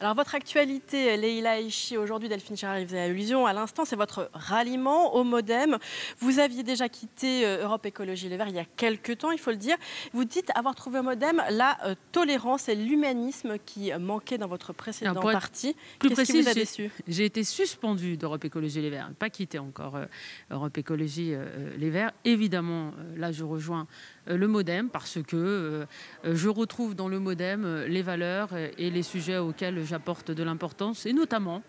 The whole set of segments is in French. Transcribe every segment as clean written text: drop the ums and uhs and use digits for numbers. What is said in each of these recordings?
Alors, votre actualité, Leïla Aichi, aujourd'hui, Delphine Gérard y faisait allusion à l'instant, c'est votre ralliement au MoDem. Vous aviez déjà quitté Europe Écologie Les Verts il y a quelques temps, il faut le dire. Vous dites avoir trouvé au MoDem la tolérance et l'humanisme qui manquaient dans votre précédent parti. Plus Qu'est-ce qui précis, vous a déçu? j'ai été suspendue d'Europe Écologie Les Verts, pas quitté encore Europe Écologie Les Verts. Évidemment, là, je rejoins le MoDem parce que je retrouve dans le MoDem les valeurs et les sujets auxquels j'apporte de l'importance, et notamment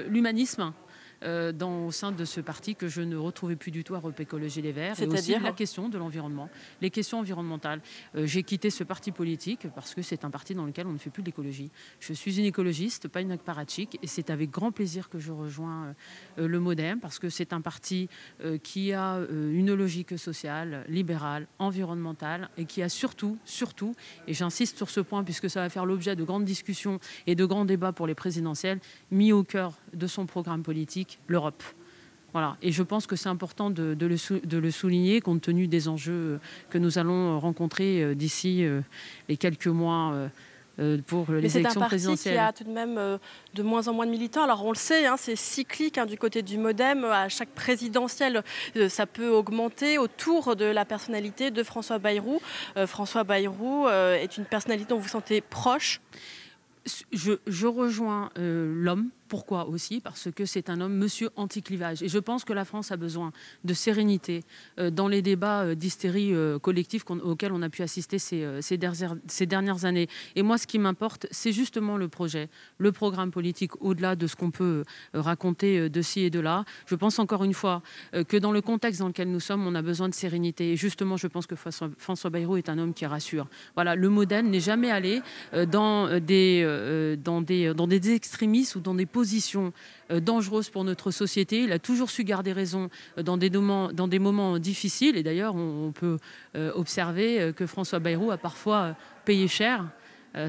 l'humanisme. Au sein de ce parti que je ne retrouvais plus du tout à Europe Écologie Les Verts, et aussi la question de l'environnement, les questions environnementales. J'ai quitté ce parti politique parce que c'est un parti dans lequel on ne fait plus de l'écologie. Je suis une écologiste, pas une apparatchik, et c'est avec grand plaisir que je rejoins le MoDem parce que c'est un parti qui a une logique sociale, libérale, environnementale, et qui a surtout, et j'insiste sur ce point puisque ça va faire l'objet de grandes discussions et de grands débats pour les présidentielles, mis au cœur de son programme politique l'Europe. Voilà. Et je pense que c'est important de le souligner compte tenu des enjeux que nous allons rencontrer d'ici les quelques mois pour les élections présidentielles. C'est un parti qui a tout de même de moins en moins de militants. Alors on le sait, hein, c'est cyclique du côté du MoDem. À chaque présidentielle, ça peut augmenter autour de la personnalité de François Bayrou. François Bayrou est une personnalité dont vous vous sentez proche. Je rejoins l'homme. Pourquoi aussi? Parce que c'est un homme, monsieur anti-clivage. Et je pense que la France a besoin de sérénité dans les débats d'hystérie collective auxquels on a pu assister ces dernières années. Et moi, ce qui m'importe, c'est justement le projet, le programme politique, au-delà de ce qu'on peut raconter de ci et de là. Je pense encore une fois que dans le contexte dans lequel nous sommes, on a besoin de sérénité. Et justement, je pense que François Bayrou est un homme qui rassure. Voilà, le MoDem n'est jamais allé dans des extrémismes ou dans des positions dangereuses pour notre société. Il a toujours su garder raison dans des moments difficiles. Et d'ailleurs, on peut observer que François Bayrou a parfois payé cher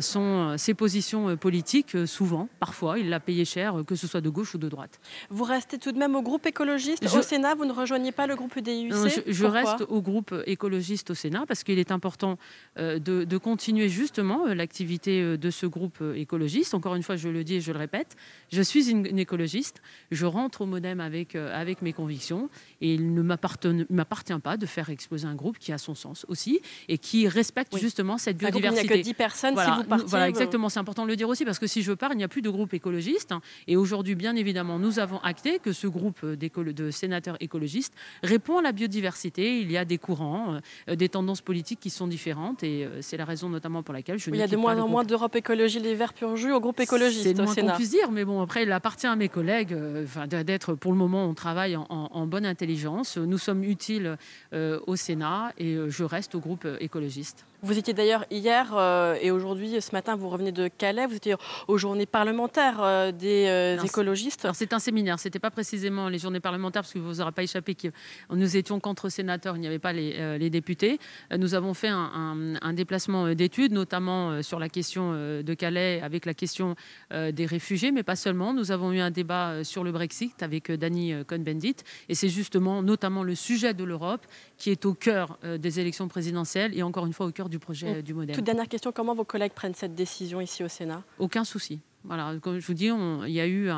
ses positions politiques, souvent, parfois, il l'a payé cher, que ce soit de gauche ou de droite. Vous restez tout de même au groupe écologiste au Sénat, vous ne rejoignez pas le groupe UDI-UC? Non, je reste au groupe écologiste au Sénat parce qu'il est important de continuer justement l'activité de ce groupe écologiste. Encore une fois, je le dis et je le répète, je suis une écologiste, je rentre au MoDem avec mes convictions et il ne m'appartient pas de faire exploser un groupe qui a son sens aussi et qui respecte justement cette biodiversité. Il n'y a que 10 personnes. Voilà. Si vous partiez, voilà, exactement, c'est important de le dire aussi parce que si je pars, il n'y a plus de groupe écologiste. Et aujourd'hui, bien évidemment, nous avons acté que ce groupe de sénateurs écologistes répond à la biodiversité. Il y a des courants, des tendances politiques qui sont différentes et c'est la raison notamment pour laquelle je ne quitte pas le groupe. Il y a de moins en moins d'Europe Écologie Les Verts pur jus au groupe écologiste c'est le au moins Sénat. qu'on puisse dire, mais bon, après, il appartient à mes collègues d'être, pour le moment, on travaille en bonne intelligence. Nous sommes utiles au Sénat et je reste au groupe écologiste. Vous étiez d'ailleurs hier et aujourd'hui, ce matin, vous revenez de Calais. Vous étiez aux journées parlementaires des écologistes. Alors c'est un séminaire, ce n'était pas précisément les journées parlementaires parce que vous aurez pas échappé que nous étions contre sénateurs, il n'y avait pas les députés. Nous avons fait un déplacement d'études, notamment sur la question de Calais avec la question des réfugiés, mais pas seulement. Nous avons eu un débat sur le Brexit avec Danny Cohn-Bendit et c'est justement notamment le sujet de l'Europe qui est au cœur des élections présidentielles et encore une fois au cœur du projet du MoDem. Toute dernière question, comment vos collègues prennent cette décision ici au Sénat? Aucun souci. Voilà, comme je vous dis, il y a eu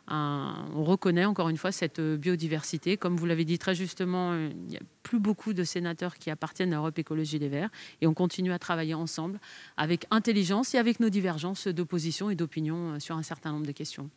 on reconnaît encore une fois cette biodiversité. Comme vous l'avez dit très justement, il n'y a plus beaucoup de sénateurs qui appartiennent à Europe Écologie Les Verts et on continue à travailler ensemble avec intelligence et avec nos divergences d'opposition et d'opinion sur un certain nombre de questions.